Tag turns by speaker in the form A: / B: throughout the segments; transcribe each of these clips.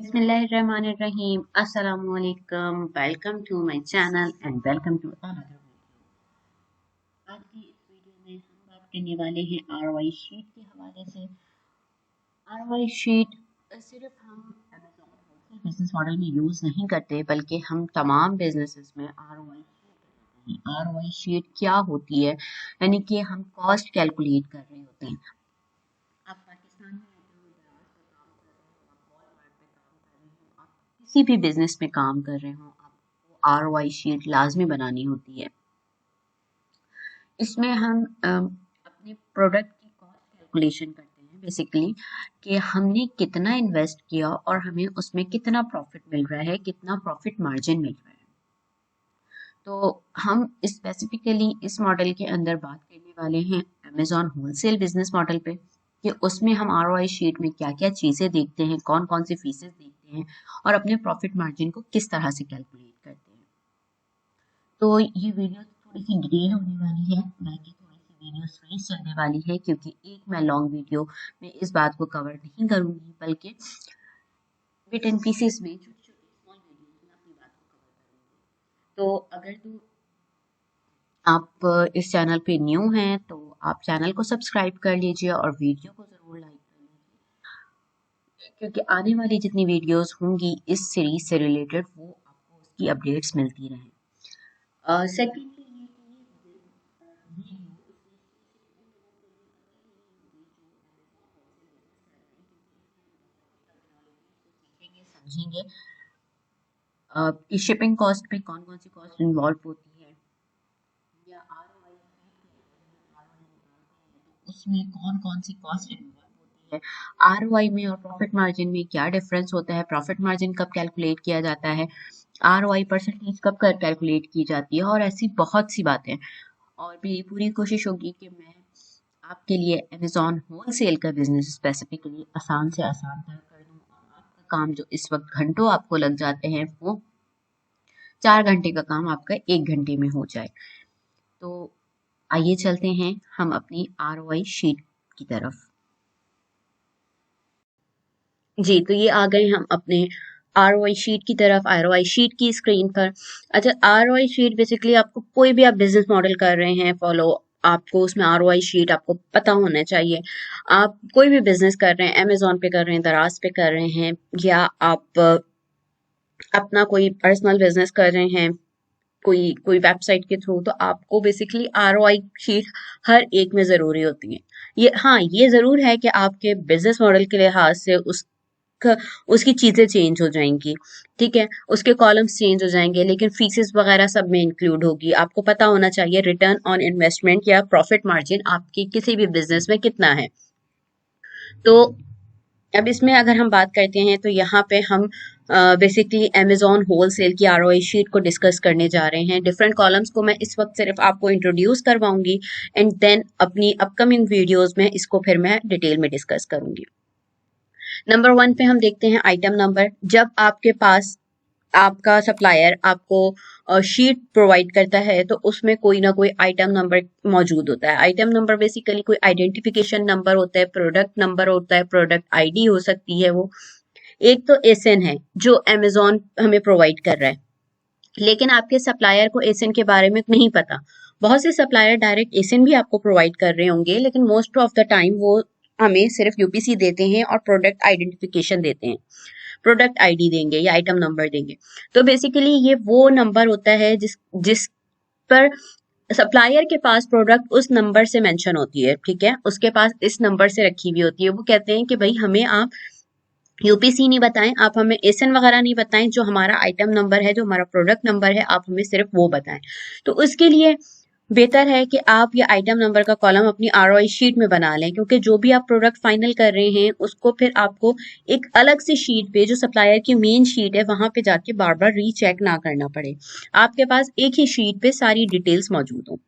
A: बिस्मिल्लाहिर्रहमानिर्रहीम अस्सलामुअलैकुम welcome to my channel and welcome to another video. आज की इस वीडियो में हम बात करने वाले हैं आरओआई शीट के हवाले से। आरओआई शीट सिर्फ हम अमेज़न बिजनेस मॉडल में यूज़ नहीं करते बल्कि हम तमाम बिजनेसेस में आरओआई शीट क्या होती है, यानी कि हम कॉस्ट कैलकुलेट कर रहे होते हैं। आप पाकिस्तान में रहते हो, दराज पे काम कर रहे हो, आप वॉलमार्ट पे काम कर रहे हो, आप किसी भी बिजनेस में काम कर रहे हो, आपको आरओआई शीट लाजमी बनानी होती है। इसमें हम अपने प्रोडक्ट की कॉस्ट कैलकुलेशन करते हैं बेसिकली, कि हमने कितना इन्वेस्ट किया और हमें उसमें कितना प्रॉफिट मिल रहा है, कितना प्रॉफिट मार्जिन मिल रहा है। तो हम स्पेसिफिकली इस मॉडल के अंदर बात करने वाले हैं अमेज़ॉन होलसेल बिजनेस मॉडल पे, कि उसमें हम आरओआई शीट में क्या क्या चीज़ें देखते हैं, कौन कौन सी फीसेस देखते हैं और अपने प्रॉफिट मार्जिन को किस तरह से कैलकुलेट करते हैं। तो ये वीडियो थोड़ी सी डिटेल होने वाली है, बाकी थोड़ी सी वीडियो स्पेस चलने वाली है, क्योंकि एक मैं लॉन्ग वीडियो में इस बात को कवर नहीं करूँगी, बल्कि बिट एंड पीसेस में छोटे छोटे स्मॉल वीडियोज में अपनी बात को कवर करूँगी। तो अगर आप इस चैनल पे न्यू हैं तो आप चैनल को सब्सक्राइब कर लीजिए और वीडियो को ज़रूर लाइक कर लीजिए, क्योंकि आने वाली जितनी वीडियोस होंगी इस सीरीज से रिलेटेड वो आपको उसकी अपडेट्स मिलती रहें। सेकेंडली ये समझेंगे कि शिपिंग कॉस्ट पे कौन कौन सी कॉस्ट इन्वॉल्व होती है, या आरओआई उसमें कौन कौन सी कॉस्ट इन्वॉल्व होती है, आरओआई में और प्रॉफिट मार्जिन में क्या डिफरेंस होता है, प्रॉफिट मार्जिन कब कैलकुलेट किया जाता है, आरओआई परसेंटेज कब कर कैलकुलेट की जाती है, और ऐसी बहुत सी बातें। और मेरी पूरी कोशिश होगी कि मैं आपके लिए अमेज़ॉन होलसेल का बिजनेस स्पेसिफिकली आसान से आसान कर दूं, और आपका काम जो इस वक्त घंटों आपको लग जाते हैं वो 4 घंटे का काम आपका 1 घंटे में हो जाए। तो आइए चलते हैं हम अपनी आरओआई शीट की तरफ। जी, तो ये आ गए हम अपने आरओआई शीट की तरफ, आरओआई शीट की स्क्रीन पर। अच्छा, आरओआई शीट बेसिकली आपको कोई भी आप बिजनेस मॉडल कर रहे हैं फॉलो, आपको उसमें आरओआई शीट आपको पता होना चाहिए। आप कोई भी बिजनेस कर रहे हैं, अमेज़न पे कर रहे हैं, दराज पे कर रहे हैं, या आप अपना कोई पर्सनल बिजनेस कर रहे हैं कोई कोई वेबसाइट के थ्रू, तो आपको बेसिकली आरओआई शीट हर एक में ज़रूरी होती है। ये हाँ, ये ज़रूर है कि आपके बिजनेस मॉडल के लिहाज से उसकी चीज़ें चेंज हो जाएंगी, ठीक है, उसके कॉलम्स चेंज हो जाएंगे, लेकिन फीसेस वगैरह सब में इंक्लूड होगी। आपको पता होना चाहिए रिटर्न ऑन इन्वेस्टमेंट या प्रॉफिट मार्जिन आपकी किसी भी बिजनेस में कितना है। तो अब इसमें अगर हम बात करते हैं तो यहाँ पे हम बेसिकली अमेज़ॉन होलसेल की आरओआई शीट को डिस्कस करने जा रहे हैं। डिफरेंट कॉलम्स को मैं इस वक्त सिर्फ आपको इंट्रोड्यूस करवाऊंगी, एंड देन अपनी अपकमिंग वीडियोस में इसको फिर मैं डिटेल में डिस्कस करूंगी। नंबर 1 पे हम देखते हैं आइटम नंबर। जब आपके पास आपका सप्लायर आपको शीट प्रोवाइड करता है तो उसमें कोई ना कोई आइटम नंबर मौजूद होता है। आइटम नंबर बेसिकली कोई आइडेंटिफिकेशन नंबर होता है, प्रोडक्ट नंबर होता है, प्रोडक्ट आईडी हो सकती है वो। एक तो एसएन है जो अमेज़न हमें प्रोवाइड कर रहा है, लेकिन आपके सप्लायर को एसएन के बारे में नहीं पता। बहुत से सप्लायर डायरेक्ट एसएन भी आपको प्रोवाइड कर रहे होंगे, लेकिन मोस्ट ऑफ द टाइम वो हमें सिर्फ यूपीसी देते हैं और प्रोडक्ट आइडेंटिफिकेशन देते हैं, प्रोडक्ट आईडी देंगे या आइटम नंबर देंगे। तो बेसिकली ये वो नंबर होता है जिस जिस पर सप्लायर के पास प्रोडक्ट उस नंबर से मेंशन होती है, ठीक है, उसके पास इस नंबर से रखी हुई होती है। वो कहते हैं कि भाई हमें आप यूपीसी नहीं बताएं, आप हमें एसएन वगैरह नहीं बताएं, जो हमारा आइटम नंबर है, जो हमारा प्रोडक्ट नंबर है, आप हमें सिर्फ वो बताएं। तो उसके लिए बेहतर है कि आप ये आइटम नंबर का कॉलम अपनी आरओआई शीट में बना लें, क्योंकि जो भी आप प्रोडक्ट फाइनल कर रहे हैं उसको फिर आपको एक अलग से शीट पे, जो सप्लायर की मेन शीट है, वहां पे जाके बार बार रीचेक ना करना पड़े, आपके पास एक ही शीट पे सारी डिटेल्स मौजूद हो।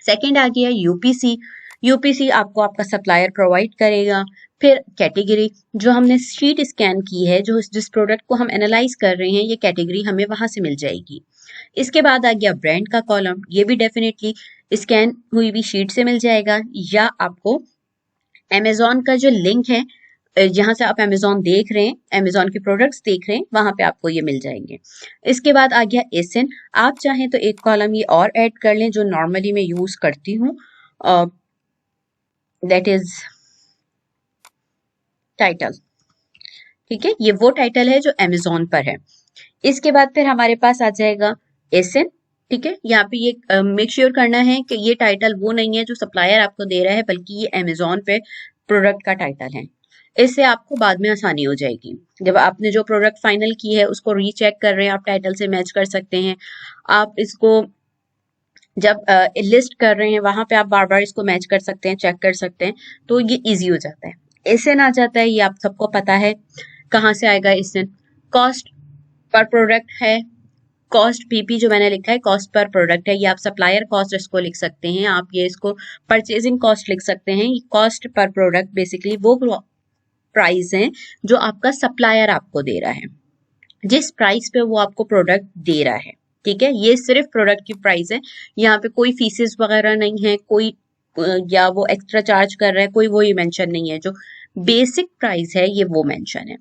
A: सेकंड आ गया यूपीसी। यूपीसी आपको आपका सप्लायर प्रोवाइड करेगा। फिर कैटेगरी, जो हमने शीट स्कैन की है, जो जिस प्रोडक्ट को हम एनालाइज कर रहे हैं, ये कैटेगरी हमें वहां से मिल जाएगी। इसके बाद आ गया ब्रांड का कॉलम, ये भी डेफिनेटली स्कैन हुई भी शीट से मिल जाएगा, या आपको अमेज़न का जो लिंक है जहाँ से आप अमेजोन देख रहे हैं, अमेजोन के प्रोडक्ट्स देख रहे हैं, वहां पे आपको ये मिल जाएंगे। इसके बाद आ गया एसएन। आप चाहें तो एक कॉलम ये और ऐड कर लें जो नॉर्मली मैं यूज करती हूँ, दैट इज टाइटल। ठीक है, ये वो टाइटल है जो अमेजोन पर है। इसके बाद फिर हमारे पास आ जाएगा एसएन। ठीक है, यहाँ पे ये मेक श्योर करना है कि ये टाइटल वो नहीं है जो सप्लायर आपको दे रहा है, बल्कि ये अमेजोन पे प्रोडक्ट का टाइटल है। इससे आपको बाद में आसानी हो जाएगी। जब आपने जो प्रोडक्ट फाइनल की है उसको रीचेक कर रहे हैं, आप टाइटल से मैच कर सकते हैं। आप इसको जब लिस्ट कर रहे हैं वहां पे आप बार बार इसको मैच कर सकते हैं, चेक कर सकते हैं, तो ये इजी हो जाता है। एसएन आ जाता है, ये आप सबको पता है कहाँ से आएगा एसएन। कॉस्ट पर प्रोडक्ट है, कॉस्ट पीपी जो मैंने लिखा है कॉस्ट पर प्रोडक्ट है, ये आप सप्लायर कॉस्ट इसको लिख सकते हैं, आप ये इसको परचेजिंग कॉस्ट लिख सकते हैं। कॉस्ट पर प्रोडक्ट बेसिकली वो प्राइस है जो आपका सप्लायर आपको दे रहा है, जिस प्राइस पे वो आपको प्रोडक्ट दे रहा है। ठीक है, ये सिर्फ प्रोडक्ट की प्राइस है, यहाँ पे कोई फीसेस वगैरह नहीं है, कोई या वो एक्स्ट्रा चार्ज कर रहा है, कोई वो मेंशन नहीं है। जो बेसिक प्राइस है ये वो मेंशन है।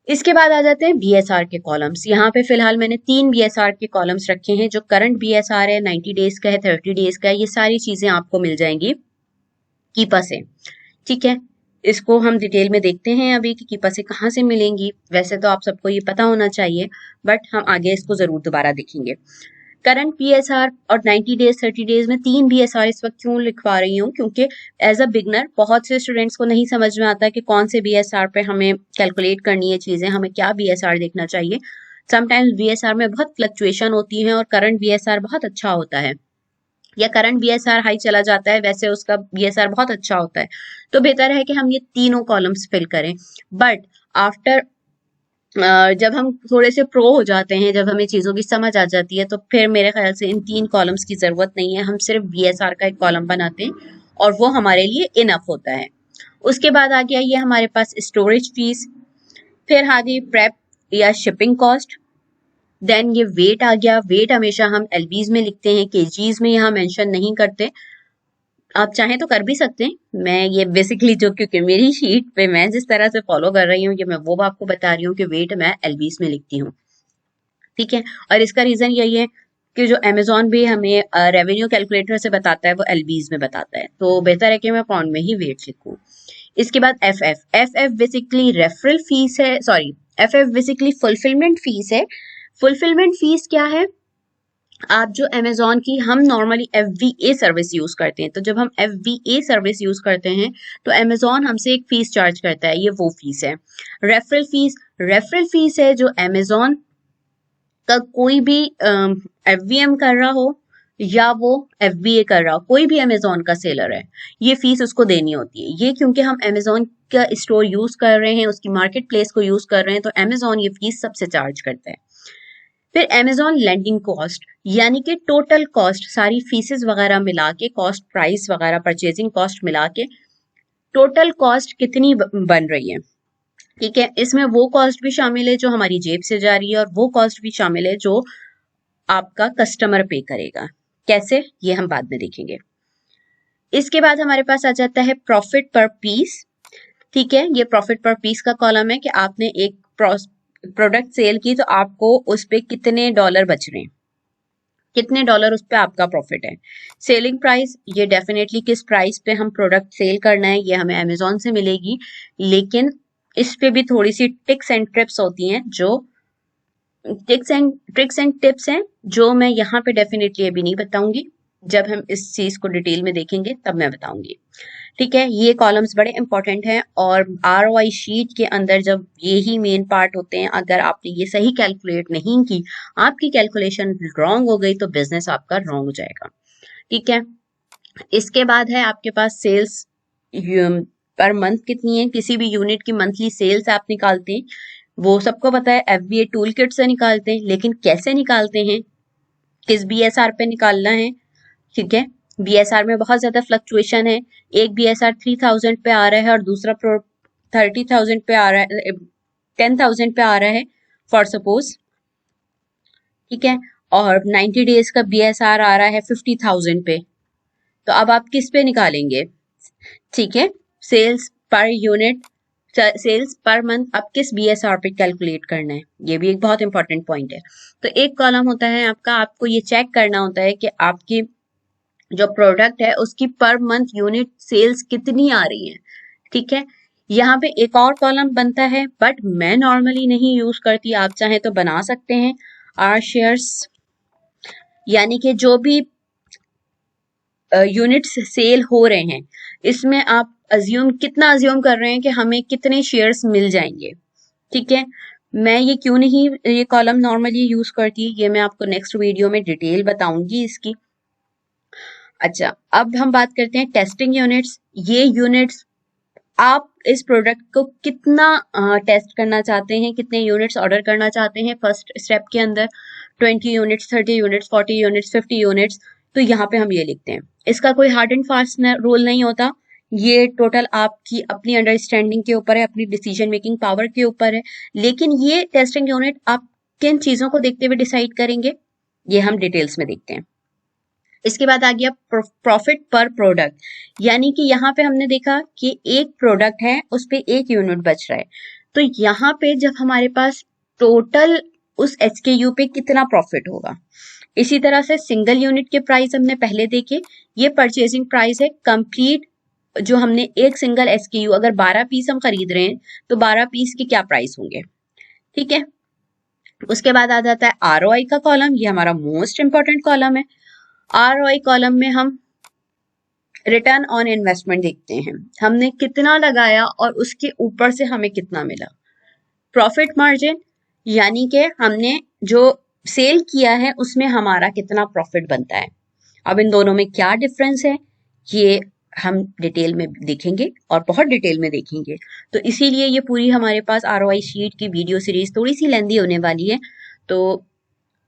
A: इसके बाद आ जाते हैं बीएसआर के कॉलम्स। यहाँ पे फिलहाल मैंने 3 बीएसआर के कॉलम्स रखे हैं। जो करंट बीएसआर है 90 डेज का है, 30 डेज का है, ये सारी चीजें आपको मिल जाएंगी कीपा से। ठीक है, इसको हम डिटेल में देखते हैं अभी कि कीपा से कहाँ से मिलेंगी। वैसे तो आप सबको ये पता होना चाहिए, बट हम आगे इसको जरूर दोबारा देखेंगे। करंट बीएसआर और 90 डेज 30 डेज में 3 बीएसआर इस वक्त क्यों लिखवा रही हूँ, क्योंकि एज अ बिगनर बहुत से स्टूडेंट्स को नहीं समझ में आता कि कौन से बीएसआर पे हमें कैलकुलेट करनी है चीजें, हमें क्या बीएसआर देखना चाहिए। समटाइम्स बीएसआर में बहुत फ्लक्चुएशन होती है और करंट बीएसआर बहुत अच्छा होता है, या करंट बीएसआर हाई चला जाता है, वैसे उसका बीएसआर बहुत अच्छा होता है। तो बेहतर है कि हम ये तीनों कॉलम्स फिल करें। बट आफ्टर जब हम थोड़े से प्रो हो जाते हैं, जब हमें चीजों की समझ आ जाती है, तो फिर मेरे ख्याल से इन 3 कॉलम्स की जरूरत नहीं है, हम सिर्फ बीएसआर का एक कॉलम बनाते हैं और वो हमारे लिए इनफ होता है। उसके बाद आ गया ये हमारे पास स्टोरेज फीस, फिर आ गई प्रेप या शिपिंग कॉस्ट, देन ये वेट आ गया। वेट हमेशा हम एलबीज में लिखते हैं, केजीज में यहाँ मेंशन नहीं करते। आप चाहें तो कर भी सकते हैं, मैं ये बेसिकली जो क्योंकि मेरी शीट पे मैं जिस तरह से फॉलो कर रही हूँ, ये मैं वो आपको बता रही हूँ कि वेट मैं एलबीज में लिखती हूँ। ठीक है, और इसका रीजन यही है कि जो अमेजोन भी हमें रेवेन्यू कैलकुलेटर से बताता है वो एलबीज में बताता है, तो बेहतर है कि मैं पाउंड में ही वेट लिखूँ। इसके बाद F F, F F basically referral fee है, sorry F F basically fulfilment fee है। फुलफिलमेंट फीस क्या है? आप जो अमेजोन की, हम नॉर्मली FBA सर्विस यूज करते हैं, तो जब हम FBA सर्विस यूज करते हैं तो अमेजोन हमसे एक फीस चार्ज करता है, ये वो फीस है। रेफरल फीस, रेफरल फीस है जो अमेजोन का कोई भी FBM कर रहा हो या वो FBA कर रहा हो, कोई भी अमेजोन का सेलर है, ये फीस उसको देनी होती है। ये क्योंकि हम अमेजोन का स्टोर यूज कर रहे हैं, उसकी मार्केट प्लेस को यूज कर रहे हैं, तो अमेजोन ये फीस सबसे चार्ज करता है। फिर अमेजोन लैंडिंग कॉस्ट, यानी कि टोटल कॉस्ट, सारी फीसेस वगैरह मिला के, कॉस्ट प्राइस वगैरह परचेजिंग कॉस्ट मिला के टोटल कॉस्ट कितनी बन रही है। ठीक है, इसमें वो कॉस्ट भी शामिल है जो हमारी जेब से जा रही है और वो कॉस्ट भी शामिल है जो आपका कस्टमर पे करेगा। कैसे, ये हम बाद में देखेंगे। इसके बाद हमारे पास आ जाता है प्रॉफिट पर पीस। ठीक है, ये प्रॉफिट पर पीस का कॉलम है कि आपने एक प्रोडक्ट सेल की तो आपको उस पे कितने डॉलर बच रहे हैं, कितने डॉलर उस पे आपका प्रॉफिट है। सेलिंग प्राइस, ये डेफिनेटली किस प्राइस पे हम प्रोडक्ट सेल करना है, ये हमें अमेजोन से मिलेगी, लेकिन इस पे भी थोड़ी सी टिक्स एंड ट्रिप्स होती हैं, जो ट्रिक्स एंड टिप्स हैं जो मैं यहाँ पे डेफिनेटली अभी नहीं बताऊंगी, जब हम इस चीज को डिटेल में देखेंगे तब मैं बताऊंगी। ठीक है, ये कॉलम्स बड़े इंपॉर्टेंट हैं और ROI शीट के अंदर जब ये ही मेन पार्ट होते हैं, अगर आपने ये सही कैलकुलेट नहीं की, आपकी कैलकुलेशन रॉन्ग हो गई तो बिजनेस आपका रॉन्ग हो जाएगा। ठीक है, इसके बाद है आपके पास सेल्स पर मंथ कितनी है, किसी भी यूनिट की मंथली सेल्स आप निकालते हैं, वो सबको पता है FBA टूल किट से निकालते हैं, लेकिन कैसे निकालते हैं, किस BSR पे निकालना है। ठीक है, BSR में बहुत ज्यादा फ्लक्चुएशन है, एक BSR 3000 पे आ रहा है और दूसरा 30,000 पे आ रहा है, 10,000 पे आ रहा है फॉर सपोज। ठीक है, और 90 डेज का BSR आ रहा है 50,000 पे, तो अब आप किस पे निकालेंगे? ठीक है, sales per unit sales per month अब किस BSR पे कैलकुलेट करना है, ये भी एक बहुत इंपॉर्टेंट पॉइंट है। तो एक कॉलम होता है आपका, आपको ये चेक करना होता है कि आपकी जो प्रोडक्ट है उसकी पर मंथ यूनिट सेल्स कितनी आ रही है, ठीक है। यहाँ पे एक और कॉलम बनता है, बट मैं नॉर्मली नहीं यूज करती, आप चाहें तो बना सकते हैं। आर शेयर्स, यानी कि जो भी यूनिट्स सेल हो रहे हैं, इसमें आप कितना अज्यूम कर रहे हैं कि हमें कितने शेयर्स मिल जाएंगे, ठीक है। मैं ये क्यों नहीं ये कॉलम नॉर्मली यूज करती, ये मैं आपको नेक्स्ट वीडियो में डिटेल बताऊंगी इसकी। अच्छा, अब हम बात करते हैं टेस्टिंग यूनिट्स। ये यूनिट्स आप इस प्रोडक्ट को कितना टेस्ट करना चाहते हैं, कितने यूनिट्स ऑर्डर करना चाहते हैं फर्स्ट स्टेप के अंदर, 20 यूनिट्स, 30 यूनिट्स, 40 यूनिट्स, 50 यूनिट्स। तो यहाँ पे हम ये लिखते हैं। इसका कोई हार्ड एंड फास्ट रूल नहीं होता, ये टोटल आपकी अपनी अंडरस्टैंडिंग के ऊपर है, अपनी डिसीजन मेकिंग पावर के ऊपर है। लेकिन ये टेस्टिंग यूनिट आप किन चीजों को देखते हुए डिसाइड करेंगे, ये हम डिटेल्स में देखते हैं। इसके बाद आ गया प्रॉफिट पर प्रोडक्ट, यानी कि यहाँ पे हमने देखा कि एक प्रोडक्ट है उस पे एक यूनिट बच रहा है, तो यहाँ पे जब हमारे पास टोटल उस SKU पे कितना प्रॉफिट होगा। इसी तरह से सिंगल यूनिट के प्राइस हमने पहले देखे, ये परचेजिंग प्राइस है कंप्लीट, जो हमने एक सिंगल SKU अगर 12 पीस हम खरीद रहे हैं तो 12 पीस के क्या प्राइस होंगे, ठीक है। उसके बाद आ जाता है ROI का कॉलम, ये हमारा मोस्ट इंपॉर्टेंट कॉलम है। ROI कॉलम में हम रिटर्न ऑन इन्वेस्टमेंट देखते हैं, हमने कितना लगाया और उसके ऊपर से हमें कितना मिला। प्रॉफिट मार्जिन, यानी कि हमने जो सेल किया है उसमें हमारा कितना प्रॉफिट बनता है। अब इन दोनों में क्या डिफरेंस है, ये हम डिटेल में देखेंगे और बहुत डिटेल में देखेंगे। तो इसीलिए ये पूरी हमारे पास ROI शीट की वीडियो सीरीज थोड़ी सी लेंदी होने वाली है। तो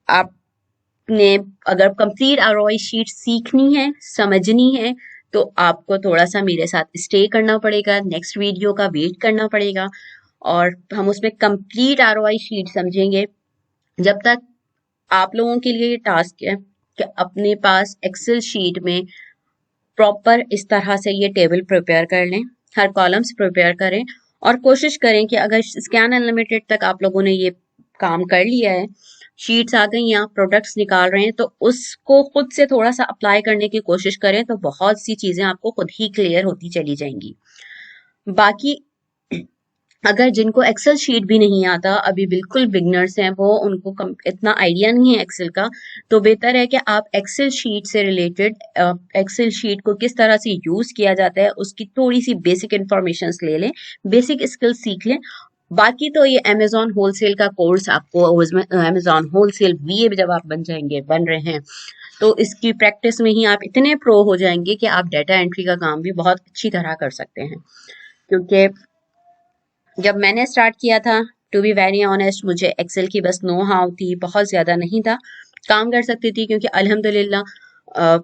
A: आपने अगर कंप्लीट ROI शीट सीखनी है, समझनी है, तो आपको थोड़ा सा मेरे साथ स्टे करना पड़ेगा, नेक्स्ट वीडियो का वेट करना पड़ेगा और हम उसमें कंप्लीट ROI शीट समझेंगे। जब तक आप लोगों के लिए ये टास्क है कि अपने पास एक्सेल शीट में प्रॉपर इस तरह से ये टेबल प्रिपेयर कर लें, हर कॉलम्स प्रिपेयर करें और कोशिश करें कि अगर स्कैन अनलिमिटेड तक आप लोगों ने ये काम कर लिया है, शीट्स आ गई हैं, प्रोडक्ट्स निकाल रहे हैं, तो उसको खुद से थोड़ा सा अप्लाई करने की कोशिश करें, तो बहुत सी चीजें आपको खुद ही क्लियर होती चली जाएंगी। बाकी अगर जिनको एक्सेल शीट भी नहीं आता, अभी बिल्कुल बिगनर्स हैं वो, उनको इतना आइडिया नहीं है एक्सेल का, तो बेहतर है कि आप एक्सेल शीट से रिलेटेड एक्सेल शीट को किस तरह से यूज किया जाता है उसकी थोड़ी सी बेसिक इंफॉर्मेशन ले लें, बेसिक स्किल सीख लें। बाकी तो ये अमेजॉन होलसेल का कोर्स आपको, अमेजॉन होलसेल VA जब आप बन रहे हैं, तो इसकी प्रैक्टिस में ही आप इतने प्रो हो जाएंगे कि आप डाटा एंट्री का काम भी बहुत अच्छी तरह कर सकते हैं। क्योंकि जब मैंने स्टार्ट किया था, टू बी वेरी ऑनेस्ट, मुझे एक्सेल की बस नो हाउ थी, बहुत ज्यादा नहीं था, काम कर सकती थी क्योंकि अल्हम्दुलिल्लाह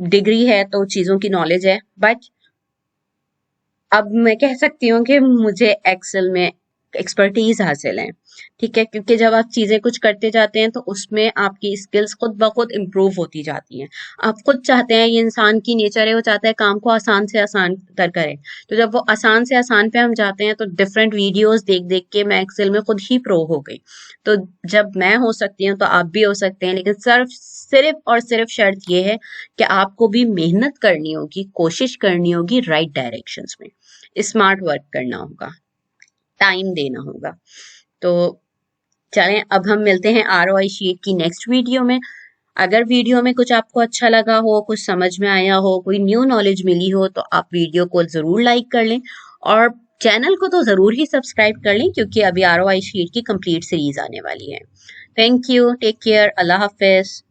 A: डिग्री है तो चीजों की नॉलेज है। बट अब मैं कह सकती हूँ कि मुझे एक्सेल में एक्सपर्टीज हासिल है, ठीक है। क्योंकि जब आप चीजें कुछ करते जाते हैं तो उसमें आपकी स्किल्स खुद ब खुद इम्प्रूव होती जाती हैं। आप खुद चाहते हैं, ये इंसान की नेचर है, वो चाहता है काम को आसान से आसान तर करें। तो जब वो आसान से आसान पे हम जाते हैं तो डिफरेंट वीडियोस देख देख के मैं एक्सेल में खुद ही प्रो हो गई। तो जब मैं हो सकती हूँ तो आप भी हो सकते हैं, लेकिन सिर्फ और सिर्फ शर्त ये है कि आपको भी मेहनत करनी होगी, कोशिश करनी होगी, राइट डायरेक्शंस में स्मार्ट वर्क करना होगा, टाइम देना होगा। तो चलें, अब हम मिलते हैं ROI शीट की नेक्स्ट वीडियो में। अगर वीडियो में कुछ आपको अच्छा लगा हो, कुछ समझ में आया हो, कोई न्यू नॉलेज मिली हो, तो आप वीडियो को जरूर लाइक कर लें और चैनल को तो जरूर ही सब्सक्राइब कर लें, क्योंकि अभी ROI शीट की कंप्लीट सीरीज आने वाली है। थैंक यू, टेक केयर, अल्लाह हाफिज।